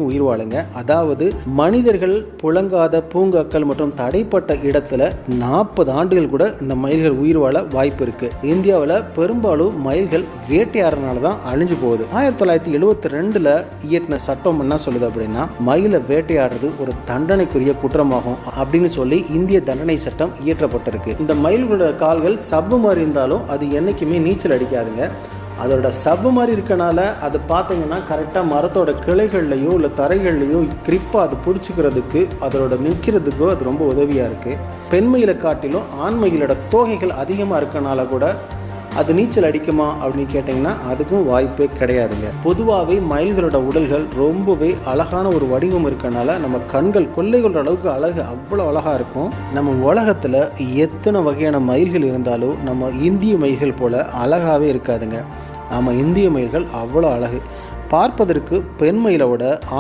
வரைக்கும் உயிர் வாழுங்க. அதாவது மனிதர்கள் புழங்காத பூங்காக்கள் மற்றும் தடைப்பட்ட இடத்துல 40 ஆண்டுகள் கூட இந்த மயில்கள் உயிர் வாழ வாய்ப்பு இருக்கு. இந்தியாவில் பெரும்பாலும் மயில்கள் வேட்டையாடுறதுனால தான் அழிஞ்சு போகுது. 1972 இயற்றின சட்டம் என்ன சொல்லுது அப்படின்னா, மயிலை வேட்டையாடுறது ஒரு தண்டனைக்குரிய குற்றமாகும் அப்படின்னு சொல்லி இந்திய தண்டனை சட்டம் இயற்றப்பட்டிருக்கு. இந்த மயில்களோட கால்கள் சவ்வு மாதிரி இருந்தாலும் அது என்னைக்குமே நீச்சல் அடிக்காதுங்க. அதோட சவ்வு மாதிரி இருக்கனால அது பார்த்தீங்கன்னா கரெக்டாக மரத்தோட கிளைகள்லையோ இல்லை தரைகள்லையோ கிரிப்பாக அது பிடிச்சிக்கிறதுக்கு அதோட நிற்கிறதுக்கோ அது ரொம்ப உதவியாக இருக்குது. பெண்மயிலை காட்டிலும் ஆண்மயிலோட தோகைகள் அதிகமாக இருக்கனால கூட அது நீச்சல் அடிக்குமா அப்படின்னு கேட்டிங்கன்னா அதுக்கும் வாய்ப்பே கிடையாதுங்க. பொதுவாகவே மயில்களோட உடல்கள் ரொம்பவே அழகான ஒரு வடிவம் இருக்கனால நம்ம கண்கள் கொள்ளைகளோட அளவுக்கு அவ்வளோ அழகாக இருக்கும். நம்ம உலகத்தில் எத்தனை வகையான மயில்கள் இருந்தாலும் நம்ம இந்திய மயில்கள் போல் அழகாகவே இருக்காதுங்க. நம்ம இந்திய மயில்கள் அவ்வளோ அழகு. பார்ப்பதற்கு பெண் மயிலை விட ஆண்